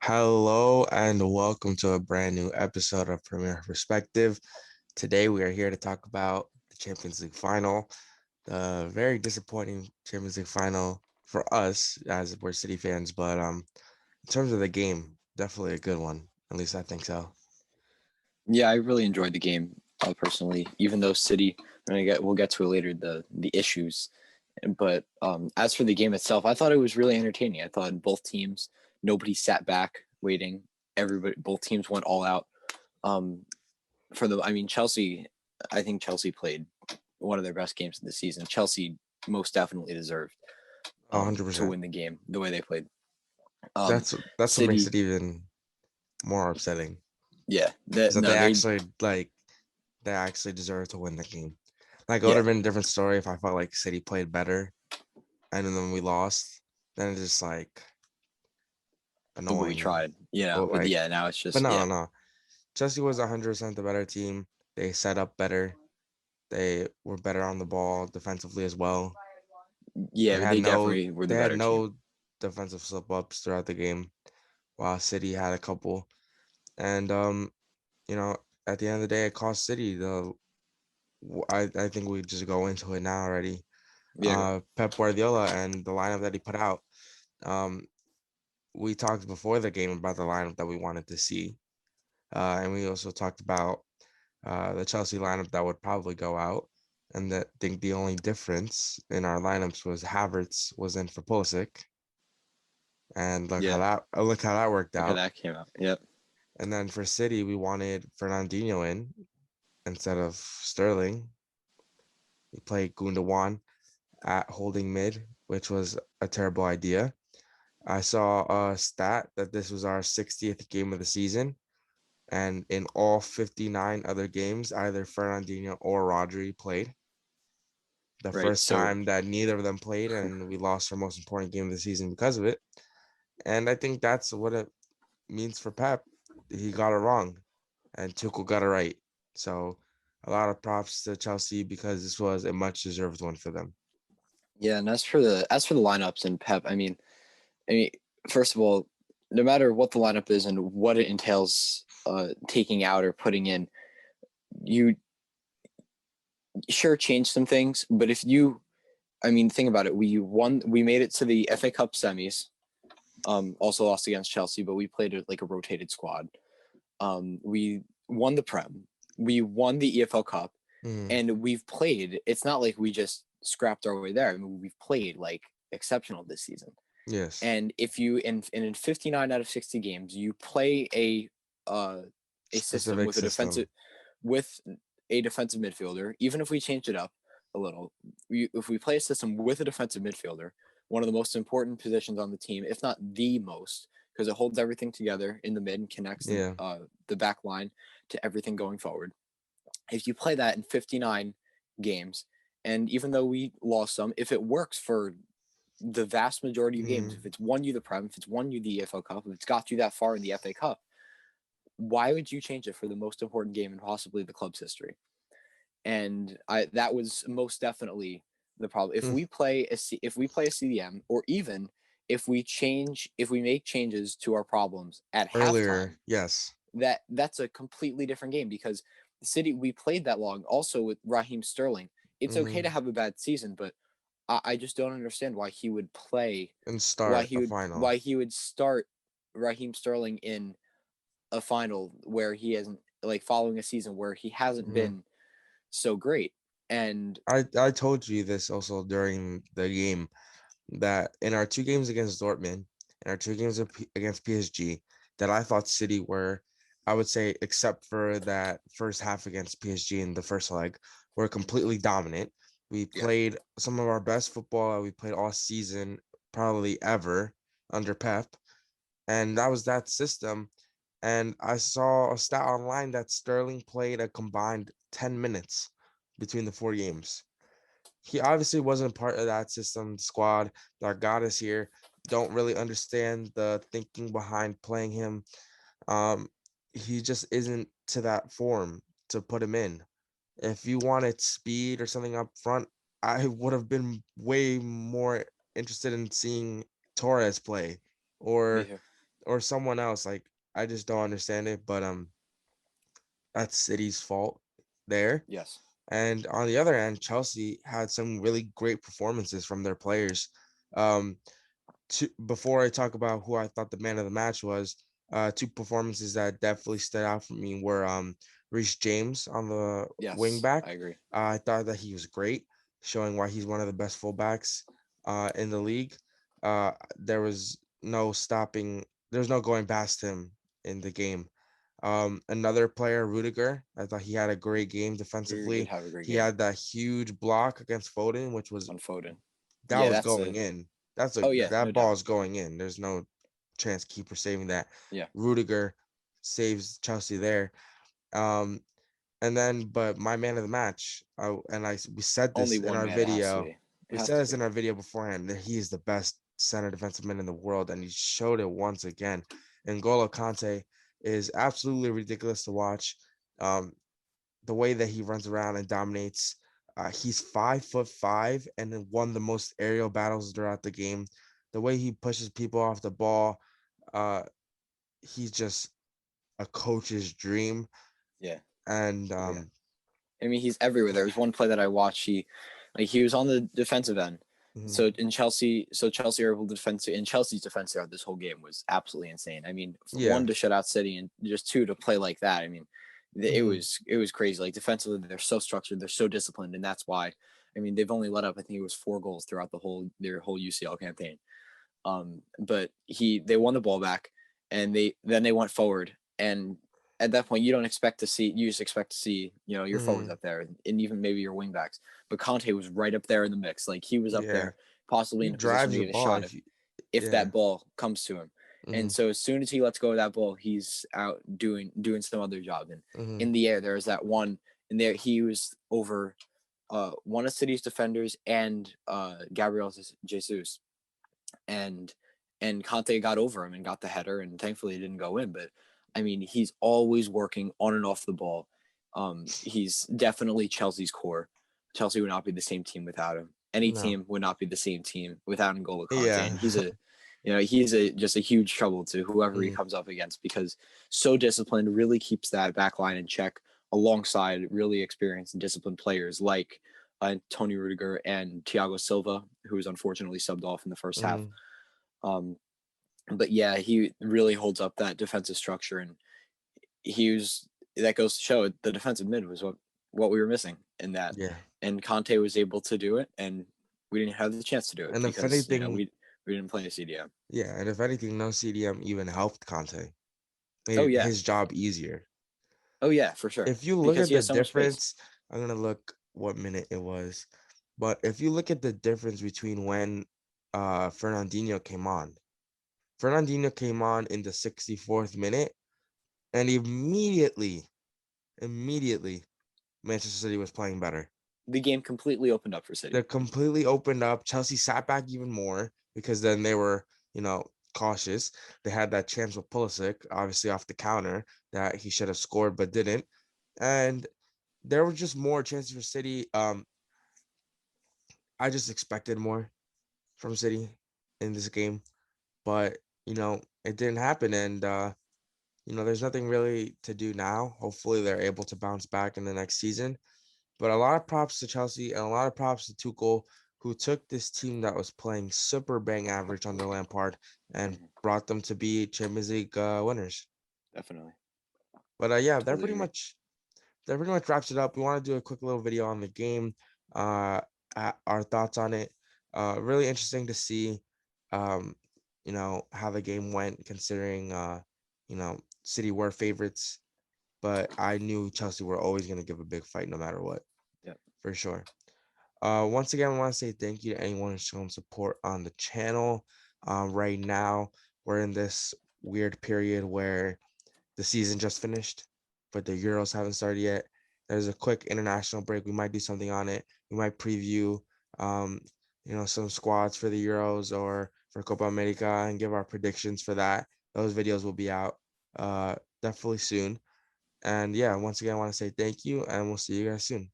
Hello and welcome to a brand new episode of Premier Perspective. Today we are here to talk about the Champions League final, the very disappointing Champions League final for us as we're City fans, but in terms of the game, definitely a good one. At least I think so. Yeah, I really enjoyed the game personally. Even though City, we'll get to it later, the issues. But as for the game itself, I thought it was really entertaining. I thought both teams, nobody sat back waiting. Both teams went all out. Um, Chelsea. I think Chelsea played one of their best games of the season. Chelsea most definitely deserved 100%. to win the game the way they played. Um, That's what makes City, it even more upsetting. yeah, Is that no, they, they actually deserve to win the game. Like it would yeah, have been a different story if I felt like City played better and then we lost. Then it's just like but we annoying. tried, But but like, yeah, now it's but just no, yeah. no. Chelsea was 100% the better team. They set up better. They were better on the ball defensively as well. They Yeah, had they no definitely were they the had better team. no defensive slip ups throughout the game, while City had a couple. And you know, at the end of the day, it cost City the. I think we just go into it now already. Yeah, go ahead. Pep Guardiola and the lineup that he put out. Um, we talked before the game about the lineup that we wanted to see. And we also talked about the Chelsea lineup that would probably go out. And that I think the only difference in our lineups was Havertz was in for Pulisic. And Yeah, look how that worked look how out. that came out. Yep. And then for City, we wanted Fernandinho in instead of Sterling. We played Gundogan at holding mid, which was a terrible idea. I saw a stat that this was our 60th game of the season. And in all 59 other games, either Fernandinho or Rodri played. The Right. first So time that neither of them played, and we lost our most important game of the season because of it. And I think that's what it means for Pep. He got it wrong, and Tuchel got it right. So a lot of props to Chelsea because this was a much deserved one for them. yeah, and as for the lineups and Pep, I mean, first of all, no matter what the lineup is and what it entails, taking out or putting in, you sure change some things. But if you, think about it. We made it to the FA Cup semis. Also lost against Chelsea, but we played like a rotated squad. We won the Prem. We won the EFL Cup, Mm, and we've played. It's not like we just scrapped our way there. We've played like exceptional this season. yes, And if you in 59 out of 60 games, you play uh, a system specific system. with a defensive midfielder, even if we change it up a little, if we play a system with a defensive midfielder, one of the most important positions on the team, if not the most, because it holds everything together in the mid and connects Yeah. the back line to everything going forward. If you play that in 59 games, and even though we lost some, if it works for the vast majority of games, if Mm, it's won you the Prem, if it's won you the EFL Cup, if it's got you that far in the FA Cup, why would you change it for the most important game in possibly the club's history? And that was most definitely the problem. mm. If we play a CDM, or even if we make changes to our problems at halftime, Earlier, yes. that's a completely different game because the City we played that long. Also with Raheem Sterling, it's okay to Mm, have a bad season, but I just don't understand why he would play, and start a final. why he would start Raheem Sterling in a final where he hasn't, like, following a season where he hasn't Mm. been so great. And I told you this also during the game that in our two games against Dortmund and our two games against PSG, that I thought City were, I would say, except for that first half against PSG in the first leg, were completely dominant. We yeah, played some of our best football we played all season, probably ever under Pep, and that was that system. And I saw a stat online that Sterling played a combined 10 minutes between the four games. He obviously wasn't part of that system squad that got us here. Don't really understand the thinking behind playing him. Um, he just isn't to that form to put him in. If you wanted speed or something up front, I would have been way more interested in seeing Torres play me or too. or someone else. Like I just don't understand it. But that's City's fault there. Yes. And on the other end, Chelsea had some really great performances from their players. Um, Before I talk about who I thought the man of the match was, two performances that definitely stood out for me were Reece James on the wing Yes, I back. agree. I thought that he was great, showing why he's one of the best fullbacks in the league. There was no stopping. There's no going past him in the game. Another player, Rudiger, I thought he had a great game Rudiger did defensively. have a great He game had that huge block against Foden, which was on Foden. that Yeah, was that's going a. in. That's a Oh yeah, no that ball doubt. is going in. There's no chance keeper saving that. Yeah, Rudiger saves Chelsea there. Um, and then, but my man of the match, we said only this in one our man. It has to video. be. It We has said to this be. in our video beforehand that he is the best center defensive man in the world, and he showed it once again. N'Golo Kante is absolutely ridiculous to watch. Um, the way that he runs around and dominates. He's 5'5" and then won the most aerial battles throughout the game. The way he pushes people off the ball, uh, he's just a coach's dream. Yeah, And yeah. I mean, he's everywhere. There was one play that I watched. He was on the defensive end. mhm, So Chelsea are able to defend, and Chelsea's defense throughout this whole game was absolutely insane. I mean, yeah, one to shut out City, and just two to play like that. I mean, it mhm, was it was crazy. Like defensively, they're so structured, they're so disciplined, and that's why. I mean, they've only let up, I think it was 4 goals throughout their whole UCL campaign. But they won the ball back, and they went forward, and at that point you just expect to see your forwards mhm, up there, and even maybe your wing backs. But Conte was right up there in the mix, like he was up yeah. there, possibly He in a position drives to the get a ball shot if you, if yeah, that ball comes to him. And mhm, so as soon as he lets go of that ball, he's out doing some other job. And mhm, in the air, there was that one, and there he was over one of City's defenders and Gabriel Jesus, and Conte got over him and got the header, and thankfully it didn't go in. But I mean, he's always working on and off the ball. He's definitely Chelsea's core. Chelsea would not be the same team without him. Any no, team would not be the same team without N'Golo Conte, yeah, and he's just a huge trouble to whoever he mhm, comes up against, because so disciplined, really keeps that back line in check alongside really experienced and disciplined players like Tony Rudiger and Thiago Silva, who was unfortunately subbed off in the first half. mhm, Um, but yeah, he really holds up that defensive structure, and that goes to show the defensive mid was what we were missing in that, yeah. and Conte was able to do it, and we didn't have the chance to do it And if because anything, we didn't play a CDM. yeah, and if anything, no CDM even helped Conte, Oh made yeah, his job easier. oh yeah, for sure, If you look because at he the has so much space. difference, I'm gonna look what minute it was, but if you look at the difference between when Fernandinho came on, Fernandinho came on in the 64th minute, and immediately, Manchester City was playing better. The game completely opened up for They City. completely opened up. Chelsea sat back even more because then they were, cautious. They had that chance with Pulisic, obviously off the counter, that he should have scored but didn't. And there were just more chances for City. I just expected more from City in this game, but it didn't happen. And there's nothing really to do now. Hopefully, they're able to bounce back in the next season. But a lot of props to Chelsea and a lot of props to Tuchel, who took this team that was playing super bang average under Lampard and Mhm. brought them to be Champions League winners. Definitely, But yeah, totally agree. that pretty much wraps it up. We want to do a quick little video on the game, uh, our thoughts on it. Really interesting to see, um, how the game went, considering, City were favorites, but I knew Chelsea were always going to give a big fight no matter what, Yeah, for sure. Once again, I want to say thank you to anyone who's shown support on the channel. Right now, we're in this weird period where the season just finished, but the Euros haven't started yet. There's a quick international break. We might do something on it. We might preview, um, some squads for the Euros or for Copa America and give our predictions for that. Those videos will be out definitely soon. And yeah, once again, I want to say thank you, and we'll see you guys soon.